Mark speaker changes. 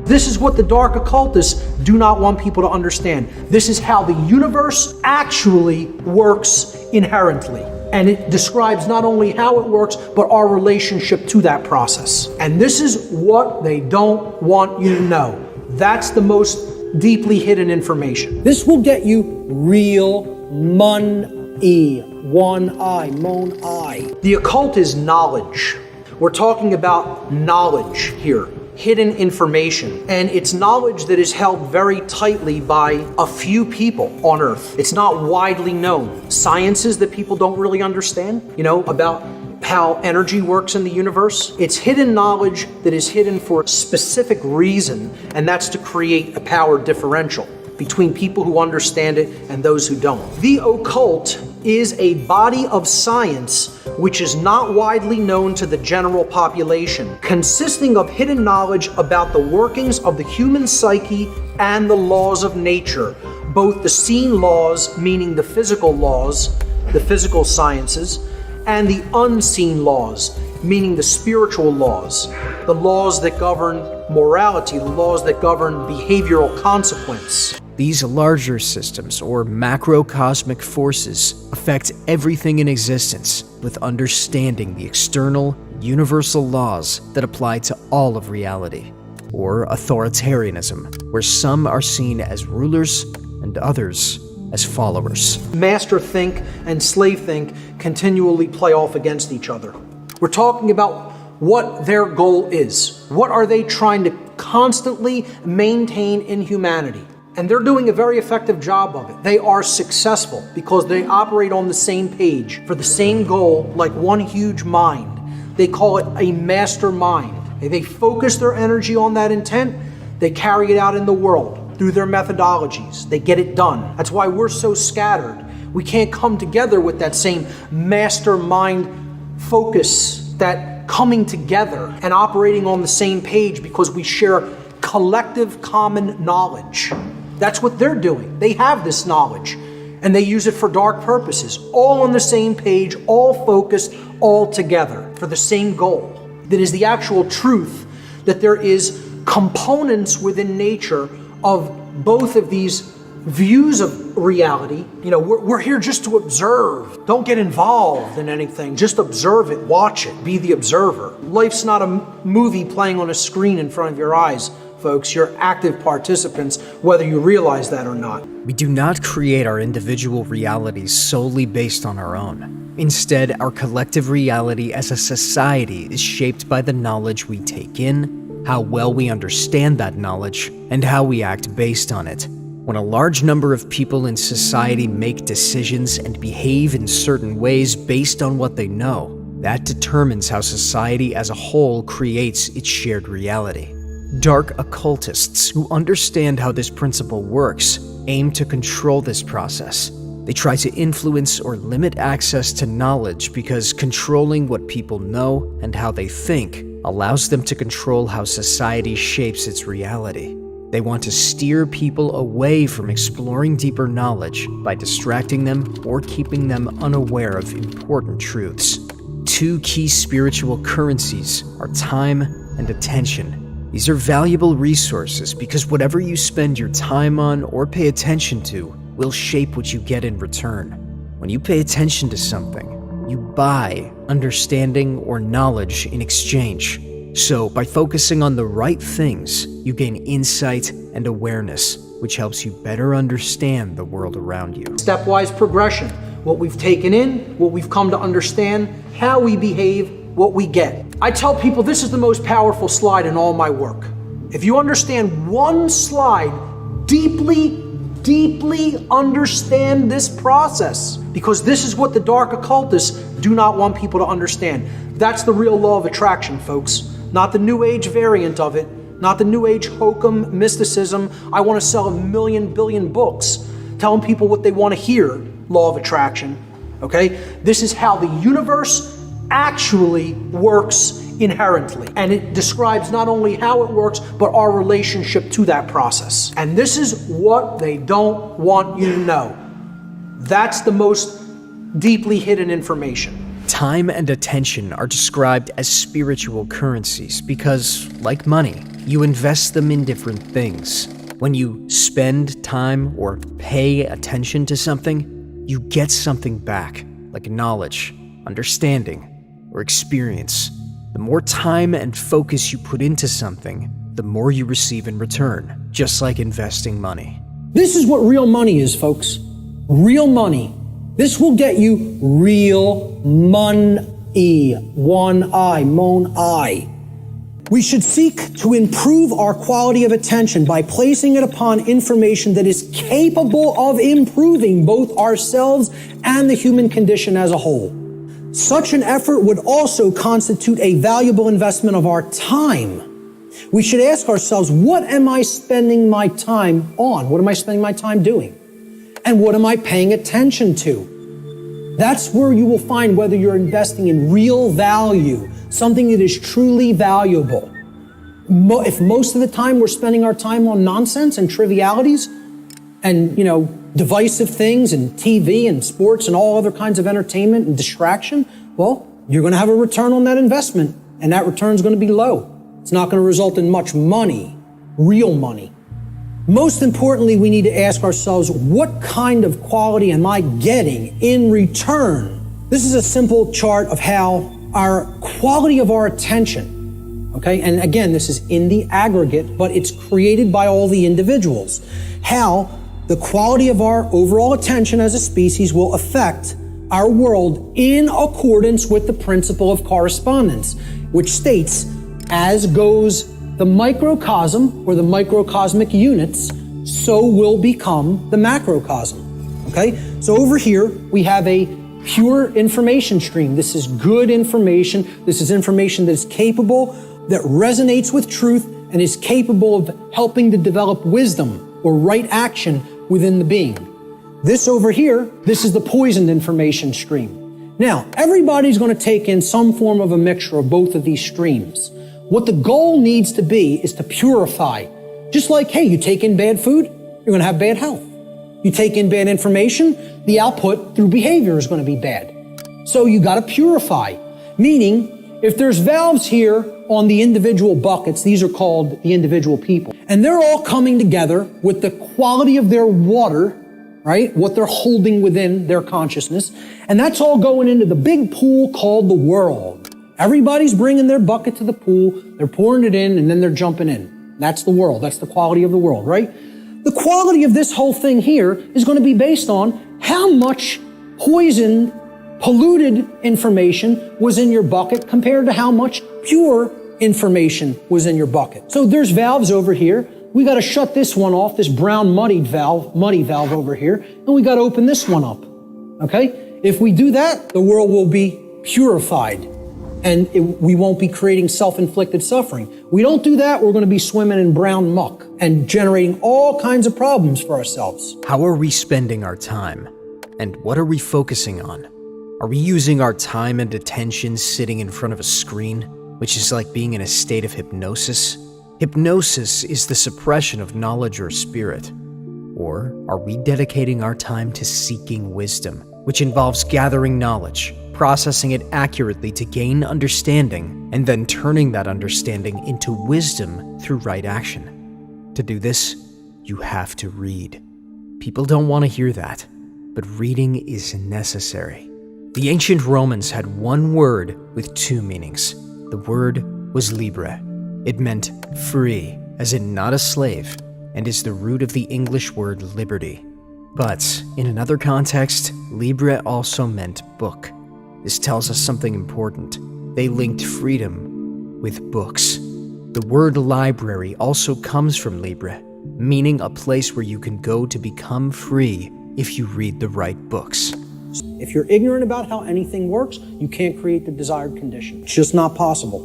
Speaker 1: This is what the dark occultists do not want people to understand. This is how the universe actually works inherently. And it describes not only how it works, but our relationship to that process. And this is what they don't want you to know. That's the most deeply hidden information. This will get you real money. Mon-I. The occult is knowledge. We're talking about knowledge here. Hidden information, and it's knowledge that is held very tightly by a few people on Earth. It's not widely known. Sciences that people don't really understand, about how energy works in the universe. It's hidden knowledge that is hidden for a specific reason, and that's to create a power differential between people who understand it and those who don't. The occult is a body of science which is not widely known to the general population, consisting of hidden knowledge about the workings of the human psyche and the laws of nature, both the seen laws, meaning the physical laws, the physical sciences, and the unseen laws, meaning the spiritual laws, the laws that govern morality, the laws that govern behavioral consequence.
Speaker 2: These larger systems, or macrocosmic forces, affect everything in existence, with understanding the external, universal laws that apply to all of reality. Or authoritarianism, where some are seen as rulers and others as followers.
Speaker 1: Master think and slave think continually play off against each other. We're talking about what their goal is. What are they trying to constantly maintain in humanity? And they're doing a very effective job of it. They are successful because they operate on the same page for the same goal, like one huge mind. They call it a mastermind. They focus their energy on that intent. They carry it out in the world through their methodologies. They get it done. That's why we're so scattered. We can't come together with that same mastermind focus, that coming together and operating on the same page because we share collective common knowledge. That's what they're doing. They have this knowledge and they use it for dark purposes, all on the same page, all focused, all together for the same goal. That is the actual truth, that there is components within nature of both of these views of reality. We're here just to observe. Don't get involved in anything. Just observe it, watch it, be the observer. Life's not a movie playing on a screen in front of your eyes, folks. You're active participants, whether you realize that or not.
Speaker 2: We do not create our individual realities solely based on our own. Instead, our collective reality as a society is shaped by the knowledge we take in, how well we understand that knowledge, and how we act based on it. When a large number of people in society make decisions and behave in certain ways based on what they know, that determines how society as a whole creates its shared reality. Dark occultists who understand how this principle works aim to control this process. They try to influence or limit access to knowledge because controlling what people know and how they think allows them to control how society shapes its reality. They want to steer people away from exploring deeper knowledge by distracting them or keeping them unaware of important truths. Two key spiritual currencies are time and attention. These are valuable resources because whatever you spend your time on or pay attention to will shape what you get in return. When you pay attention to something, you buy understanding or knowledge in exchange. So, by focusing on the right things, you gain insight and awareness, which helps you better understand the world around you.
Speaker 1: Stepwise progression. What we've taken in, what we've come to understand, how we behave, what we get. I tell people this is the most powerful slide in all my work. If you understand one slide, deeply understand this process, because this is what the dark occultists do not want people to understand. That's the real law of attraction, folks. Not the New Age variant of it, not the New Age hokum, mysticism. I want to sell 1 million billion books telling people what they want to hear, law of attraction, okay? This is how the universe actually works inherently. And it describes not only how it works, but our relationship to that process. And this is what they don't want you to know. That's the most deeply hidden information.
Speaker 2: Time and attention are described as spiritual currencies because, like money, you invest them in different things. When you spend time or pay attention to something, you get something back, like knowledge, understanding, or experience. The more time and focus you put into something, the more you receive in return, just like investing money.
Speaker 1: This is what real money is, folks. Real money. This will get you real money. One I, mon I. We should seek to improve our quality of attention by placing it upon information that is capable of improving both ourselves and the human condition as a whole. Such an effort would also constitute a valuable investment of our time. We should ask ourselves, what am I spending my time on? What am I spending my time doing? And what am I paying attention to? That's where you will find whether you're investing in real value, something that is truly valuable. If most of the time we're spending our time on nonsense and trivialities and, divisive things and TV and sports and all other kinds of entertainment and distraction, well, you're going to have a return on that investment, and that return is going to be low. It's not going to result in much money, real money. Most importantly, we need to ask ourselves, what kind of quality am I getting in return? This is a simple chart of how our quality of our attention, okay? And again, this is in the aggregate, but it's created by all the individuals. How the quality of our overall attention as a species will affect our world in accordance with the principle of correspondence, which states, as goes the microcosm or the microcosmic units, so will become the macrocosm. Okay? So over here, we have a pure information stream. This is good information. This is information that is capable, that resonates with truth, and is capable of helping to develop wisdom or right action within the being. This over here, this is the poisoned information stream. Now, everybody's going to take in some form of a mixture of both of these streams. What the goal needs to be is to purify. Just like, hey, you take in bad food, you're going to have bad health. You take in bad information, the output through behavior is going to be bad. So you got to purify. Meaning, if there's valves here on the individual buckets, these are called the individual people, and they're all coming together with the quality of their water, right? What they're holding within their consciousness. And that's all going into the big pool called the world. Everybody's bringing their bucket to the pool, they're pouring it in, and then they're jumping in. That's the world. That's the quality of the world, right? The quality of this whole thing here is going to be based on how much poisoned, polluted information was in your bucket compared to how much pure information was in your bucket. So there's valves over here. We got to shut this one off, this brown muddy valve over here, and we got to open this one up. Okay? If we do that, the world will be purified. And we won't be creating self-inflicted suffering. We don't do that, we're going to be swimming in brown muck and generating all kinds of problems for ourselves.
Speaker 2: How are we spending our time? And what are we focusing on? Are we using our time and attention sitting in front of a screen, which is like being in a state of hypnosis? Hypnosis is the suppression of knowledge or spirit. Or are we dedicating our time to seeking wisdom, which involves gathering knowledge, processing it accurately to gain understanding, and then turning that understanding into wisdom through right action? To do this, you have to read. People don't want to hear that, but reading is necessary. The ancient Romans had one word with two meanings. The word was libre. It meant free, as in not a slave, and is the root of the English word liberty. But in another context, libre also meant book. This tells us something important. They linked freedom with books. The word library also comes from libre, meaning a place where you can go to become free if you read the right books.
Speaker 1: If you're ignorant about how anything works, you can't create the desired condition. It's just not possible.